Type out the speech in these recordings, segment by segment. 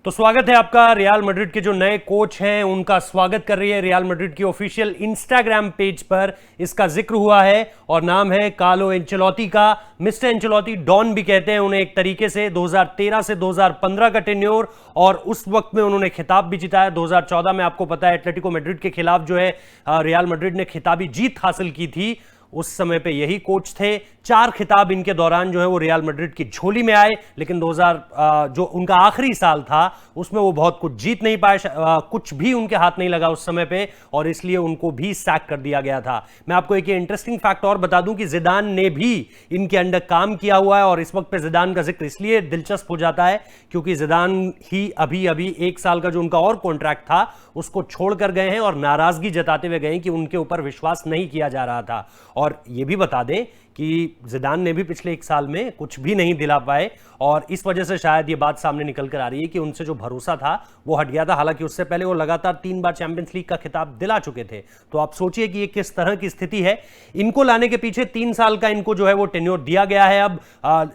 तो स्वागत है आपका। रियल मैड्रिड के जो नए कोच हैं उनका स्वागत कर रही है रियल मैड्रिड की ऑफिशियल इंस्टाग्राम पेज पर। इसका जिक्र हुआ है और नाम है कार्लो एंचेलोती का। मिस्टर एंचेलोती डॉन भी कहते हैं उन्हें एक तरीके से। 2013 से 2015 का टेन्योर और उस वक्त में उन्होंने खिताब भी जिताया। 2014 में आपको पता है एटलेटिको मैड्रिड के खिलाफ जो है रियल मैड्रिड ने खिताबी जीत हासिल की थी। उस समय पे यही कोच थे। 4 खिताब इनके दौरान जो है वो रियल मैड्रिड की झोली में आए, लेकिन 2000 जो उनका आखिरी साल था उसमें वो बहुत कुछ जीत नहीं पाए। कुछ भी उनके हाथ नहीं लगा उस समय पे और इसलिए उनको भी सैक कर दिया गया था। मैं आपको एक इंटरेस्टिंग फैक्ट और बता दूं कि जिदान ने भी इनके अंडर काम किया हुआ है और इस वक्त पे जिदान का जिक्र इसलिए दिलचस्प हो जाता है क्योंकि जिदान ही अभी अभी 1 साल का जो उनका और कॉन्ट्रैक्ट था उसको छोड़कर गए हैं और नाराजगी जताते हुए गए कि उनके ऊपर विश्वास नहीं किया जा रहा था। और यह भी बता दें कि जिदान ने भी पिछले 1 साल में कुछ भी नहीं दिला पाए और इस वजह से शायद ये बात सामने निकल कर आ रही है कि उनसे जो भरोसा था वो हट गया था। हालांकि उससे पहले वो लगातार 3 बार चैंपियंस लीग का खिताब दिला चुके थे। तो आप सोचिए कि ये किस तरह की स्थिति है। इनको लाने के पीछे 3 साल का इनको जो है वो टेन्योर दिया गया है। अब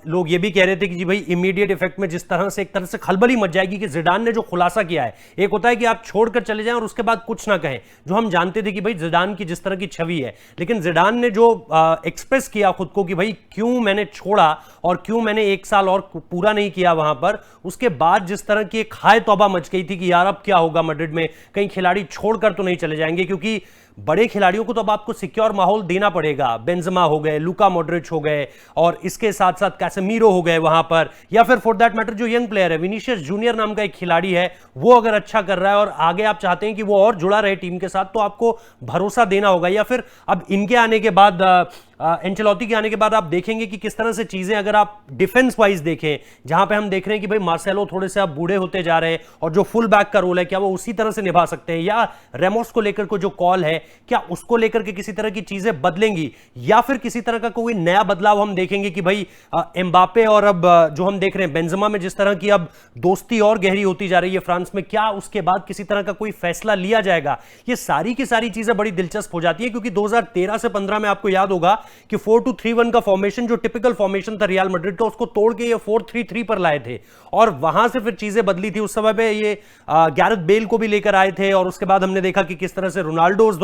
लोग ये भी कह रहे थे कि जी भाई इमीडिएट इफेक्ट में जिस तरह से एक तरह से खलबली मच जाएगी कि जिदान ने जो खुलासा किया है, एक होता है कि आप छोड़कर चले जाएं और उसके बाद कुछ ना कहें, जो हम जानते थे कि भाई जिदान की जिस तरह की छवि है, लेकिन जिदान ने जो एक्सप्रेस किया खुद को कि भाई क्यों मैंने छोड़ा और क्यों मैंने 1 साल और पूरा नहीं किया वहां पर, उसके बाद जिस तरह की एक हाय तौबा मच गई थी कि यार अब क्या होगा मैड्रिड में, कहीं खिलाड़ी छोड़कर तो नहीं चले जाएंगे, क्योंकि बड़े खिलाड़ियों को तो अब आपको सिक्योर माहौल देना पड़ेगा। बेंजेमा हो गए, लुका मॉड्रिच हो गए और इसके साथ साथ कैसेमीरो हो गए वहां पर, या फिर फॉर दैट मैटर जो यंग प्लेयर है विनीशियस जूनियर नाम का एक खिलाड़ी है, वो अगर अच्छा कर रहा है और आगे आप चाहते हैं कि वो और जुड़ा रहे टीम के साथ, तो आपको भरोसा देना होगा। या फिर अब इनके आने के बाद एंचेलोती के आने के बाद आप देखेंगे कि किस तरह से चीजें, अगर आप डिफेंस वाइज देखें, जहां पे हम देख रहे हैं कि भाई मार्सेलो थोड़े से अब बूढ़े होते जा रहे हैं और जो फुल बैक का रोल है क्या वो उसी तरह से निभा सकते हैं, या रेमोस को लेकर को जो कॉल है क्या उसको लेकर के किसी तरह की चीजें बदलेंगी, या फिर किसी तरह का कोई नया बदलाव हम देखेंगे कि भाई एम्बापे और अब जो हम देख रहे हैं बेंजेमा में जिस तरह की अब दोस्ती और गहरी होती जा रही है फ्रांस में, क्या उसके बाद किसी तरह का कोई फैसला लिया जाएगा। ये सारी की सारी चीजें बड़ी दिलचस्प हो जाती है क्योंकि 2013 से 15 में आपको याद होगा कि 4-2-3-1 का फॉर्मेशन जो टिपिकल फॉर्मेशन था रियल मैड्रिड का, उसको तोड़ के ये 4-3-3 पर लाए थे और वहां से फिर चीजें बदली थी। उस समय पे ये गैरेथ बेल को भी लेकर आए थे और उसके बाद हमने देखा कि किस तरह से रोनाल्डो उस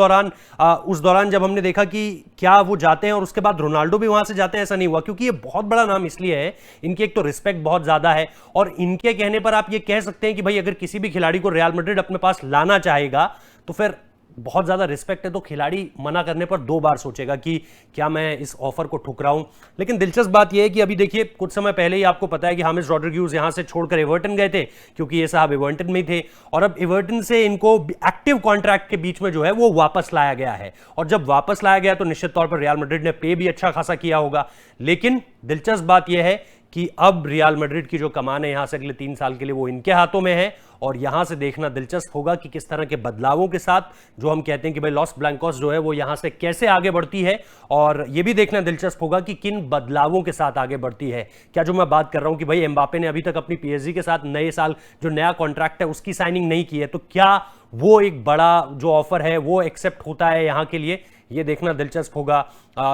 दौरान जब हमने देखा कि क्या वो जाते हैं और उसके बाद रोनाल्डो भी वहां से जाते हैं, ऐसा नहीं हुआ क्योंकि ये बहुत बड़ा नाम इसलिए है, इनकी एक तो रिस्पेक्ट बहुत ज्यादा है और इनके कहने पर आप ये कह सकते हैं कि भाई अगर किसी भी खिलाड़ी को रियल मैड्रिड अपने पास लाना चाहेगा तो फिर बहुत ज्यादा रिस्पेक्ट है, तो खिलाड़ी मना करने पर 2 बार सोचेगा कि क्या मैं इस ऑफर को ठुकराऊं। लेकिन दिलचस्प बात यह है कि अभी देखिए कुछ समय पहले ही आपको पता है कि हामिस रॉड्रिग्यूज यहां से छोड़कर एवर्टन गए थे क्योंकि ये साहब एवर्टन में ही थे और अब एवर्टन से इनको एक्टिव कॉन्ट्रैक्ट के बीच में जो है वो वापस लाया गया है और जब वापस लाया गया तो निश्चित तौर पर रियल मैड्रिड ने पे भी अच्छा खासा किया होगा। लेकिन दिलचस्प बात यह है कि अब रियल मैड्रिड की जो कमान है यहां से अगले 3 साल के लिए वो इनके हाथों में है और यहां से देखना दिलचस्प होगा कि किस तरह के बदलावों के साथ जो हम कहते हैं कि भाई लॉस ब्लैंकोस जो है वो यहां से कैसे आगे बढ़ती है और यह भी देखना दिलचस्प होगा कि किन बदलावों के साथ आगे बढ़ती है। क्या जो मैं बात कर रहा हूं कि भाई एम्बापे ने अभी तक अपनी पीएसजी के साथ नए साल जो नया कॉन्ट्रैक्ट है उसकी साइनिंग नहीं की है, तो क्या वो एक बड़ा जो ऑफर है वो एक्सेप्ट होता है यहां के लिए, ये देखना दिलचस्प होगा।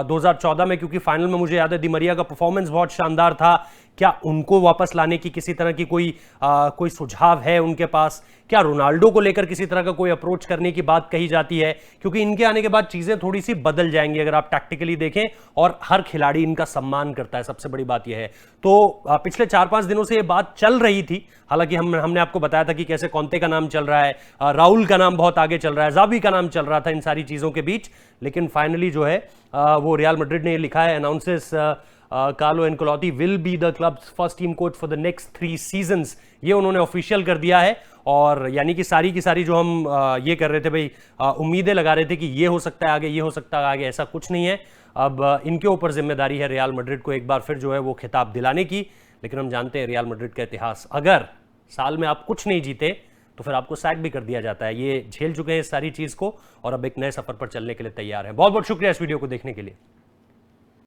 2014 में क्योंकि फाइनल में मुझे याद है दी मरिया का परफॉर्मेंस बहुत शानदार था, क्या उनको वापस लाने की किसी तरह की कोई सुझाव है उनके पास, क्या रोनाल्डो को लेकर किसी तरह का कोई अप्रोच करने की बात कही जाती है, क्योंकि इनके आने के बाद चीजें थोड़ी सी बदल जाएंगी अगर आप टैक्टिकली देखें और हर खिलाड़ी इनका सम्मान करता है, सबसे बड़ी बात यह है। तो पिछले 4-5 दिनों से यह बात चल रही थी, हालांकि हमने आपको बताया था कि कैसे कॉन्ते का नाम चल रहा है, राहुल का नाम बहुत आगे चल रहा है, जावी का नाम चल रहा था इन सारी चीजों के बीच, लेकिन फाइनली जो है वो रियल मैड्रिड ने लिखा है announces Carlo Ancelotti will be the club's first team coach for the next 3 seasons, ये उन्होंने ऑफिशियल कर दिया है। और यानी कि सारी की सारी जो हम ये कर रहे थे भाई उम्मीदें लगा रहे थे कि ये हो सकता है आगे, ये हो सकता है आगे, ऐसा कुछ नहीं है। अब इनके ऊपर जिम्मेदारी है रियल मैड्रिड को एक बार फिर जो है वो खिताब दिलाने की, लेकिन हम जानते हैं रियल मैड्रिड का इतिहास, अगर साल में आप कुछ नहीं जीते तो फिर आपको सैक भी कर दिया जाता है। ये झेल चुके हैं इस सारी चीज को और अब एक नए सफर पर चलने के लिए तैयार है। बहुत बहुत शुक्रिया इस वीडियो को देखने के लिए।